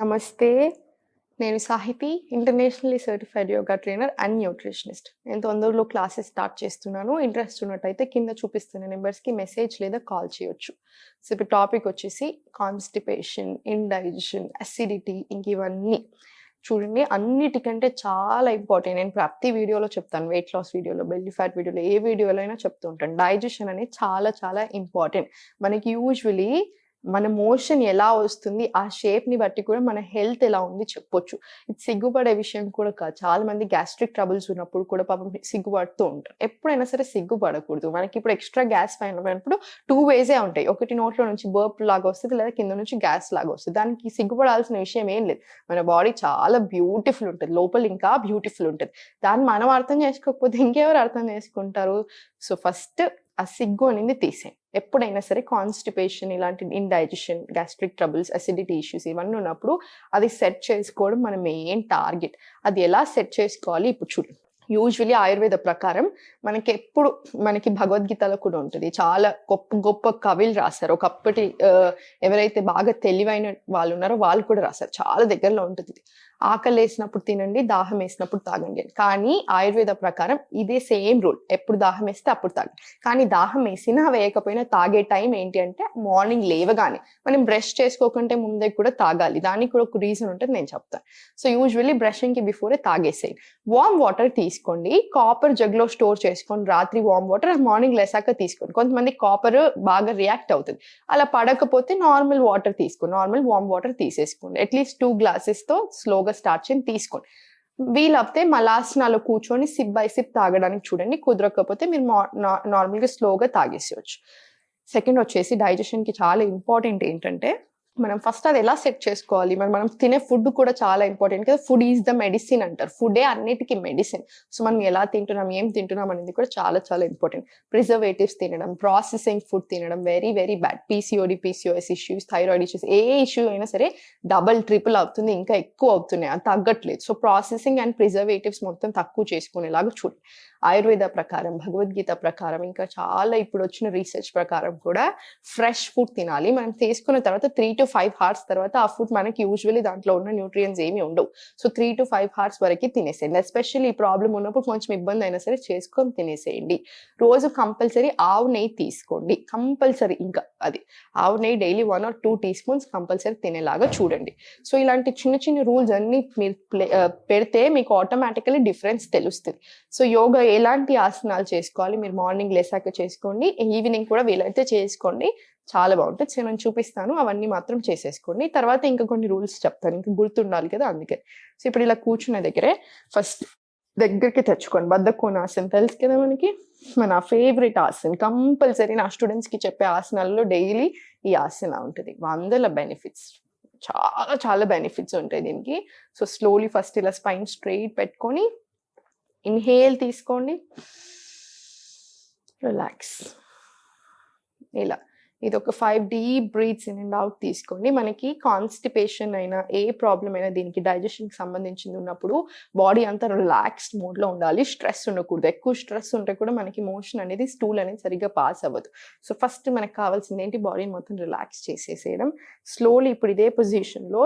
నమస్తే. నేను Sahiti, internationally certified yoga trainer and nutritionist. నేను తొందరలో క్లాసెస్ స్టార్ట్ చేస్తున్నాను. ఇంట్రెస్ట్ ఉన్నట్టయితే కింద చూపిస్తున్న నెంబర్స్‌కి మెసేజ్ లేదా కాల్ చేయొచ్చు. సో, ఇప్పుడు టాపిక్ వచ్చేసి కాన్‌స్టిపేషన్, ఇండైజెషన్, అసిడిటీ ఇవన్నీ. చూడండి, అన్నిటికంటే చాలా ఇంపార్టెంట్. నేను ప్రతి వీడియోలో చెప్తాను. వెయిట్ లాస్ వీడియోలో, బెల్లీ ఫ్యాట్ వీడియోలో, ఏ వీడియోలో అయినా చెప్తూ ఉంటాను. డైజెషన్ అనేది చాలా చాలా ఇంపార్టెంట్. మనకి యూజువల్లీ మన మోషన్ ఎలా వస్తుంది, ఆ షేప్‌ని బట్టి కూడా మన హెల్త్ ఎలా ఉంది చెప్పొచ్చు. ఇది సిగ్గుపడే విషయం కూడా కాదు. చాలా మంది గ్యాస్ట్రిక్ ట్రబుల్స్ ఉన్నప్పుడు కూడా పాపం సిగ్గుపడుతూ ఉంటారు. ఎప్పుడైనా సరే సిగ్గుపడకూడదు. మనకిప్పుడు ఎక్స్‌ట్రా గ్యాస్ అయినప్పుడు 2 వేసే ఉంటాయి. ఒకటి నోట్లో నుంచి బర్ప్ లాగా వస్తది, లేదా కింద నుంచి గ్యాస్ లాగా వస్తది. దానికి సిగ్గుపడాల్సిన విషయం ఏం లేదు. మన బాడీ చాలా బ్యూటిఫుల్ ఉంటది. లోపల ఇంకా బ్యూటిఫుల్ ఉంటది. దాన్ని మనం అర్థం చేసుకోకపోతే ఇంకెవరు అర్థం చేసుకుంటారు? సో, ఫస్ట్ ఆ సిగ్గు అనేది తీసేయండి. ఎప్పుడైనా సరే కాన్‌స్టిపేషన్, ఇలాంటి indigestion, gastric troubles, acidity issues ఇవన్నీ ఉన్నప్పుడు అది సెట్ చేసుకోవడం మన మెయిన్ టార్గెట్. అది ఎలా సెట్ చేసుకోవాలి ఇప్పుడు చూడండి. యూజువల్లీ ఆయుర్వేద ప్రకారం మనకి భగవద్గీతలో కూడా ఉంటది. చాలా గొప్ప గొప్ప కవులు రాశారు. ఒకప్పటి ఎవరైతే బాగా తెలివైన వాళ్ళు ఉన్నారో వాళ్ళు కూడా రాశారు. చాలా దగ్గరలో ఉంటది ఇది. ఆకలేసినప్పుడు తినండి, దాహం వేసినప్పుడు తాగండి అని. కానీ ఆయుర్వేద ప్రకారం ఇదే సేమ్ రూల్. ఎప్పుడు దాహం వేస్తే అప్పుడు తాగండి. కానీ దాహం వేసినా వేయకపోయినా తాగే టైం ఏంటి అంటే మార్నింగ్ లేవగానే. మనం బ్రష్ చేసుకోకుంటే ముందే కూడా తాగాలి. దానికి కూడా ఒక రీజన్ ఉంటుంది, నేను చెప్తాను. సో, యూజువల్లీ బ్రషింగ్‌కి బిఫోరే తాగేసేయండి. వార్మ్ వాటర్ తీసుకోండి. కాపర్ జగ్‌లో స్టోర్ చేసుకొని రాత్రి వార్మ్ వాటర్ మార్నింగ్ లేసాక తీసుకోండి. కొంతమంది కాపర్ బాగా రియాక్ట్ అవుతది. అలా పడకపోతే నార్మల్ వాటర్ తీసుకోండి. నార్మల్ వార్మ్ వాటర్ తీసేసుకోండి. అట్‌లీస్ట్ 2 గ్లాసెస్‌తో స్లోగా స్టార్ట్ చేయండి, తీసుకోండి. వీలవుతే మలాసనాలో కూర్చొని సిప్ బై సిప్ తాగడానికి చూడండి. కుదరకపోతే మీరు నార్మల్‌గా స్లోగా తాగేసేయొచ్చు. సెకండ్ వచ్చేసి డైజెషన్‌కి చాలా ఇంపార్టెంట్ ఏంటంటే, మనం ఫస్ట్ అది ఎలా సెట్ చేసుకోవాలి. మనం తినే ఫుడ్ కూడా చాలా ఇంపార్టెంట్ కదా! ఫుడ్ ఈజ్ ద మెడిసిన్ అంటారు. ఫుడ్డే అన్నిటికి మెడిసిన్. సో, మనం ఎలా తింటున్నాం, ఏం తింటున్నాం అనేది కూడా చాలా చాలా ఇంపార్టెంట్. ప్రిజర్వేటివ్స్ తినడం, ప్రాసెసింగ్ ఫుడ్ తినడం very very bad. PCOD, PCOS issues, thyroid issues, ఏ ఇష్యూ అయినా సరే డబుల్, ట్రిపుల్ అవుతుంది. ఇంకా ఎక్కువ అవుతున్నాయి. అది తగ్గట్లేదు. సో, ప్రాసెసింగ్ అండ్ ప్రిజర్వేటివ్స్ మొత్తం తక్కువ చేసుకునేలాగా చూడండి. ఆయుర్వేద ప్రకారం, భగవద్గీత ప్రకారం, ఇంకా చాలా ఇప్పుడు వచ్చిన రీసెర్చ్ ప్రకారం కూడా ఫ్రెష్ ఫుడ్ తినాలి. మనం తీసుకున్న తర్వాత 3-5 హార్స్ తర్వాత ఆ ఫుడ్ మనకి యూజువల్లీ దాంట్లో ఉన్న న్యూట్రియంట్స్ ఏమి ఉండవు. సో, 3-5 హార్స్ వరకి తినేసేయండి. ఎస్పెషల్లీ ఈ ప్రాబ్లమ్ ఉన్నప్పుడు కొంచెం ఇబ్బంది అయినా సరే చేసుకొని తినేసేయండి. రోజు కంపల్సరీ ఆవు నెయ్యి తీసుకోండి. కంపల్సరీ ఇంకా అది. ఆవు నెయ్యి daily 1 or 2 teaspoons compulsory తినేలాగా చూడండి. సో, ఇలాంటి చిన్న చిన్న రూల్స్ అన్నీ మీరు పెడితే మీకు ఆటోమేటికల్లీ డిఫరెన్స్ తెలుస్తది. సో, యోగా ఎలాంటి ఆసనాలు చేసుకోవాలి, మీరు మార్నింగ్ లేసాక చేసుకోండి. ఈవినింగ్ కూడా వీలైతే చేసుకోండి. చాలా బావుంటది. సో, నేను చూపిస్తాను. అవన్నీ మాత్రం చేసేసుకోండి. తర్వాత ఇంకా కొన్ని రూల్స్ చెప్తాను. ఇంకా గుర్తుండాలి కదా! అందుకే. సో, ఇప్పుడు ఇలా కూర్చున్న దగ్గరే ఫస్ట్ దగ్గరికి తెచ్చుకోండి. బద్ధకోణాసనం తెలుసు కదా మనకి. మన ఫేవరెట్ ఆసనం. కంపల్సరీ నా స్టూడెంట్స్‌కి చెప్పే ఆసనాల్లో డైలీ ఈ ఆసన ఉంటది. వందల బెనిఫిట్స్. చాలా చాలా బెనిఫిట్స్ ఉంటాయి దీనికి. సో, స్లోలీ ఫస్ట్ ఇలా స్పైన్ స్ట్రెయిట్ పెట్టుకొని ఇన్‌హేల్ తీసుకోండి. రిలాక్స్. ఇలా. ఇదొక 5 deep breaths in and out తీసుకోండి. మనకి కాన్‌స్టిపేషన్ అయినా, ఏ ప్రాబ్లమ్ అయినా దీనికి డైజెషన్‌కి సంబంధించింది ఉన్నప్పుడు బాడీ అంతా రిలాక్స్డ్ మోడ్‌లో ఉండాలి. స్ట్రెస్ ఉండకూడదు. ఎక్కువ స్ట్రెస్ ఉంటే కూడా మనకి మోషన్ అనేది, స్టూల్ అనేది సరిగ్గా పాస్ అవ్వదు. సో, ఫస్ట్ మనకు కావాల్సింది ఏంటి, బాడీని మొత్తం రిలాక్స్ చేసేసేయడం. స్లోలీ ఇప్పుడు ఇదే పొజిషన్‌లో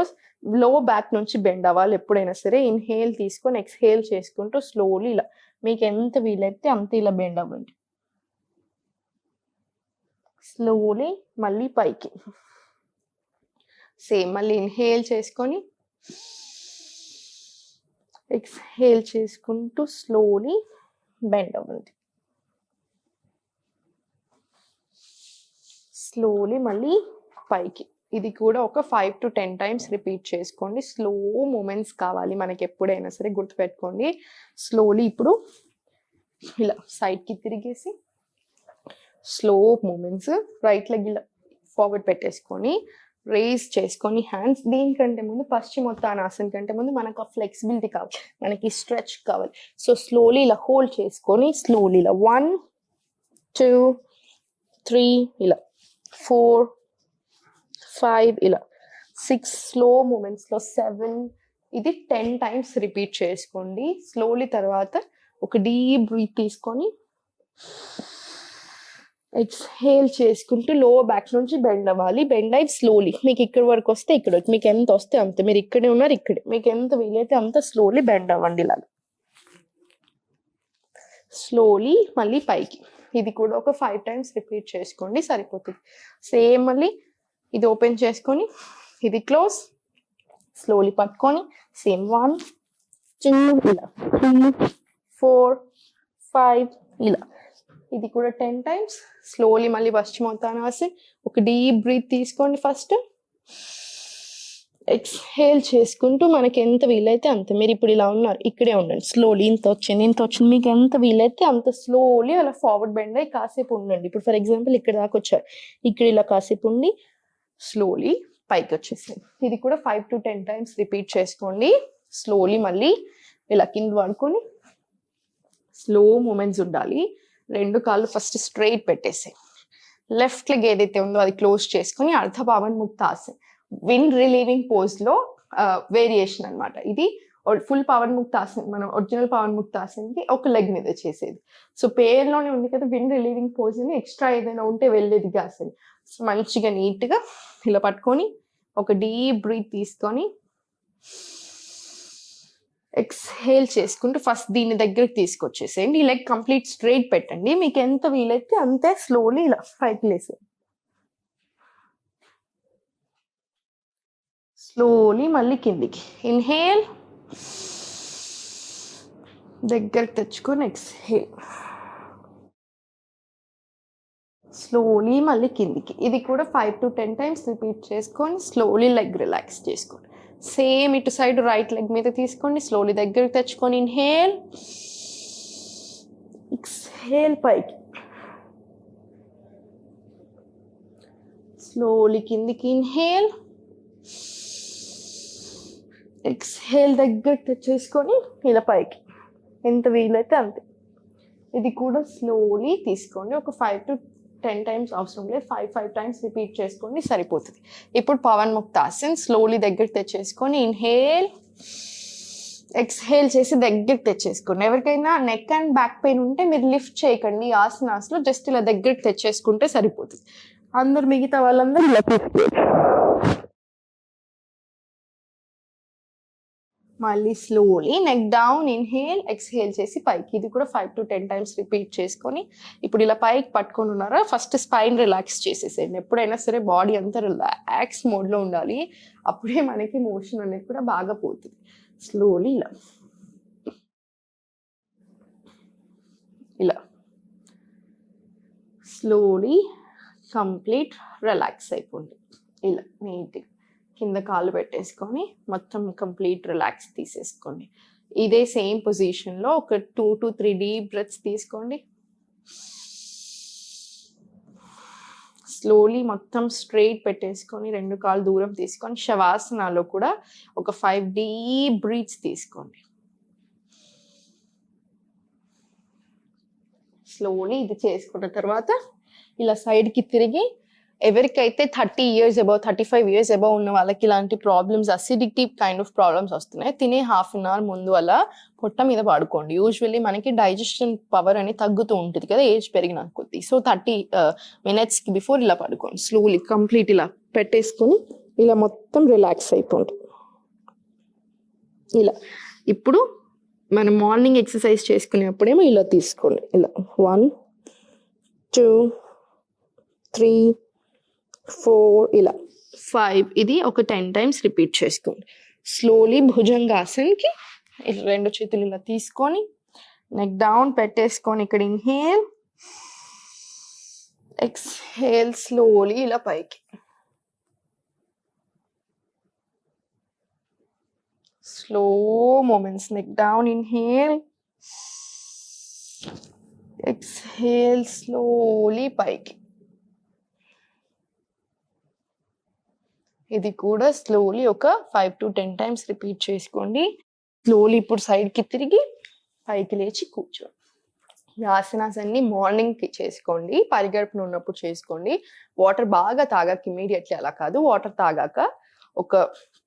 లో బ్యాక్ నుంచి బెండ్ అవ్వాలి ఎప్పుడైనా సరే. ఇన్‌హేల్ తీసుకొని ఎక్స్‌హేల్ చేసుకుంటూ స్లోలీ ఇలా మీకు ఎంత వీలైతే అంత ఇలా బెండ్ అవ్వండి. స్లోలీ మళ్ళీ పైకి. సేమ్ మళ్ళీ ఇన్‌హేల్ చేసుకొని ఎక్స్‌హేల్ చేసుకుంటూ స్లోలీ బెండ్ అవ్వండి. స్లోలీ మళ్ళీ పైకి. ఇది కూడా ఒక 5-10 టైమ్స్ రిపీట్ చేసుకోండి. స్లో మూమెంట్స్ కావాలి మనకి ఎప్పుడైనా సరే, గుర్తుపెట్టుకోండి. స్లోలీ ఇప్పుడు ఇలా సైడ్‌కి తిరిగేసి స్లో మూమెంట్స్. రైట్ లెగ్ ఇలా ఫార్వర్డ్ పెట్టేసుకొని రేజ్ చేసుకొని హ్యాండ్స్. దీనికంటే ముందు పశ్చిమోత్తానాసన కంటే ముందు మనకు ఆ ఫ్లెక్సిబిలిటీ కావాలి, మనకి స్ట్రెచ్ కావాలి. సో, స్లోలీ ఇలా హోల్డ్ చేసుకొని స్లోలీ ఇలా 1, 2, 3 ఇలా 4, 5 ఇలా 6 స్లో మూమెంట్స్‌లో 7. ఇది 10 టైమ్స్ రిపీట్ చేసుకోండి. స్లోలీ తర్వాత ఒక డీప్ బ్రీత్ తీసుకొని ఎక్స్హేల్ చేసుకుంటూ లోవర్ బ్యాక్ నుంచి బెండ్ అవ్వాలి. బెండ్ అయ్యి స్లోలీ మీకు ఇక్కడ వరకు వస్తే ఇక్కడ, మీకు ఎంత వస్తే అంత, మీరు ఇక్కడే ఉన్నారు ఇక్కడే, మీకు ఎంత వీలైతే అంత స్లోలీ బెండ్ అవ్వండి. ఇలాగా స్లోలీ మళ్ళీ పైకి. ఇది కూడా ఒక 5 times రిపీట్ చేసుకోండి సరిపోతుంది. సేమ్ మళ్ళీ ఇది ఓపెన్ చేసుకొని ఇది క్లోజ్, స్లోలీ పట్టుకొని సేమ్ 1 2 ఇలా 3 4 5 ఇలా. ఇది కూడా 10 times. స్లోలీ మళ్ళీ పశ్చిమోత్తానాసన్. ఒక డీప్ బ్రీత్ తీసుకోండి ఫస్ట్. ఎక్స్హేల్ చేసుకుంటూ మనకి ఎంత వీలైతే అంత, మీరు ఇప్పుడు ఇలా ఉన్నారు ఇక్కడే ఉండండి. స్లోలీ ఇంత వచ్చింది, మీకు ఎంత వీలైతే అంత స్లోలీ అలా ఫార్వర్డ్ బెండ్ అయ్యి కాసేపు ఉండండి. ఇప్పుడు ఫర్ ఎగ్జాంపుల్ ఇక్కడ దాకా వచ్చారు, ఇక్కడ ఇలా కాసేపు ఉండి స్లోలీ పైకి వచ్చేసింది. ఇది కూడా 5 to 10 times రిపీట్ చేసుకోండి. స్లోలీ మళ్ళీ ఇలా కింద పడుకొని స్లో మూమెంట్స్ ఉండాలి. 2 కాళ్ళు ఫస్ట్ స్ట్రైట్ పెట్టేసి లెఫ్ట్ లెగ్ ఏదైతే ఉందో అది క్లోజ్ చేసుకొని అర్ధ పవన్ ముక్తాసన్, విండ్ రిలీవింగ్ పోజ్ లో వేరియేషన్ అనమాట. ఇది ఫుల్ పవన్ ముక్తాసన్, మనం ఒరిజినల్ పవన్ ముక్తాసన్ కి ఒక లెగ్ మీద చేసేది. సో పేర్లోనే ఉంది కదా విండ్ రిలీవింగ్ పోజ్ అని, ఎక్స్ట్రా ఏదైనా ఉంటే వెళ్ళేది కాసన్. సో మంచిగా నీట్ గా ఇలా పట్టుకొని ఒక డీప్ బ్రీత్ తీసుకొని ఎక్స్హేల్ చేసుకుంటూ ఫస్ట్ దీని దగ్గరికి తీసుకొచ్చేసేయండి. ఈ లెగ్ కంప్లీట్ స్ట్రైట్ పెట్టండి, మీకు ఎంత వీలైతే అంతే స్లోలీ ఇలా పైకి లేసేయండి. స్లోలీ మళ్ళీ కిందికి ఇన్హేల్, దగ్గరికి తెచ్చుకొని ఎక్స్హేల్, స్లోలీ మళ్ళీ కిందికి. ఇది కూడా 5 to 10 times రిపీట్ చేసుకొని స్లోలీ లెగ్ రిలాక్స్ చేసుకోండి. సేమ్ ఇటు సైడ్ రైట్ లెగ్ మీద తీసుకోండి, స్లోలీ దగ్గరికి తెచ్చుకొని ఇన్హేల్, ఎక్స్హేల్ పైకి, స్లోలీ కిందికి ఇన్హేల్, ఎక్స్హేల్ దగ్గరికి తెచ్చేసుకొని ఇలా పైకి ఎంత వీలైతే అంతే. ఇది కూడా స్లోలీ తీసుకోండి. ఒక 5 to 10 times అవసరం లేదు, 5 times రిపీట్ చేసుకోండి సరిపోతుంది. ఇప్పుడు పవన్ ముక్తాసన్ స్లోలీ దగ్గరికి తెచ్చేసుకొని ఇన్హేల్, ఎక్స్హేల్ చేసి దగ్గరికి తెచ్చేసుకోండి. ఎవరికైనా నెక్ అండ్ బ్యాక్ పెయిన్ ఉంటే మీరు లిఫ్ట్ చేయకండి ఆసనాస్లో, జస్ట్ ఇలా దగ్గరికి తెచ్చేసుకుంటే సరిపోతుంది. అందరు మిగతా వాళ్ళందరూ ఇలా తీసుకోండి. మళ్ళీ slowly neck down, inhale, exhale చేసి పైకి. ఇది కూడా 5 to 10 times రిపీట్ చేసుకొని ఇప్పుడు ఇలా పైకి పట్టుకొని ఉన్నారా, ఫస్ట్ స్పైన్ రిలాక్స్ చేసేసేయండి. ఎప్పుడైనా సరే బాడీ అంతా రిలాక్స్ మోడ్లో ఉండాలి, అప్పుడే మనకి మోషన్ అనేది కూడా బాగా పోతుంది. స్లోలీ ఇలా ఇలా స్లోలీ కంప్లీట్ రిలాక్స్ అయిపోండి. ఇలా నీట్గా కింద కాళ్ళు పెట్టేసుకొని మొత్తం కంప్లీట్ రిలాక్స్ తీసేసుకోండి. ఇదే సేమ్ పొజిషన్లో ఒక 2 to 3 డీప్ బ్రెత్స్ తీసుకోండి. స్లోలీ మొత్తం స్ట్రైట్ పెట్టేసుకొని 2 కాళ్ళు దూరం తీసుకొని శవాసనాలో కూడా ఒక 5 డీప్ బ్రీత్స్ తీసుకోండి. స్లోలీ ఇది చేసుకున్న తర్వాత ఇలా సైడ్కి తిరిగి, ఎవరికైతే 30 years above 35 years above ఉన్న వాళ్ళకి ఇలాంటి problems, acidity kind of problems వస్తున్నాయి, తినే 1/2 hour ముందు అలా పొట్ట మీద పడుకోండి. యూజువల్లీ మనకి డైజెషన్ పవర్ అని తగ్గుతూ ఉంటుంది కదా ఏజ్ పెరిగిన కొద్దీ. సో 30 minutes బిఫోర్ ఇలా పడుకోండి. స్లోలీ కంప్లీట్ ఇలా పెట్టేసుకొని ఇలా మొత్తం రిలాక్స్ అయిపోండి. ఇలా ఇప్పుడు మనం మార్నింగ్ ఎక్సర్సైజ్ చేసుకునేప్పుడేమో ఇలా తీసుకోండి. ఇలా 1 2 3 4 ఇలా 5. ఇది ఒక 10 times రిపీట్ చేసుకోండి. స్లోలీ భుజంగాసన్కి 2 చేతులు ఇలా తీసుకొని నెక్ డౌన్ పెట్టేసుకొని ఇక్కడ ఇన్హేల్, ఎక్స్హేల్, స్లోలీ ఇలా పైకి. Slow movements, neck down, inhale, exhale, slowly పైకి. ఇది కూడా స్లోలీ ఒక 5 to 10 times రిపీట్ చేసుకోండి. స్లోలీ ఇప్పుడు సైడ్కి తిరిగి పైకి లేచి కూర్చోండి. ఈ ఆసనాస్ అన్ని మార్నింగ్కి చేసుకోండి, పరిగడుపున ఉన్నప్పుడు చేసుకోండి. వాటర్ బాగా తాగాక ఇమీడియట్లీ అలా కాదు, వాటర్ తాగాక ఒక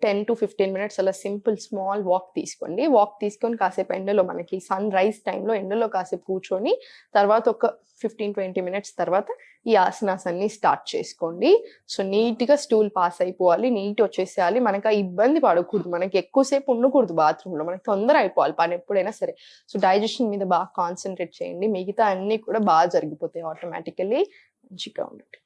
10 to 15 మినిట్స్ అలా సింపుల్ స్మాల్ వాక్ తీసుకోండి. వాక్ తీసుకొని కాసేపు ఎండలో మనకి సన్ రైజ్ టైంలో ఎండలో కాసేపు కూర్చొని తర్వాత ఒక 15-20 మినిట్స్ తర్వాత ఈ ఆసనాస్ అన్ని స్టార్ట్ చేసుకోండి. సో నీట్‌గా స్టూల్ పాస్ అయిపోవాలి. నీట్ వచ్చేసేయాలి. మనకు ఆ ఇబ్బంది పడకూడదు. మనకి ఎక్కువసేపు ఉండకూడదు బాత్రూమ్‌లో. మనకి తొందర అయిపోవాలి పని ఎప్పుడైనా సరే. సో డైజెషన్ మీద బాగా కాన్సంట్రేట్ చేయండి. మిగతా అన్నీ కూడా బాగా జరిగిపోతాయి ఆటోమేటికల్లీ. మంచిగా ఉండండి.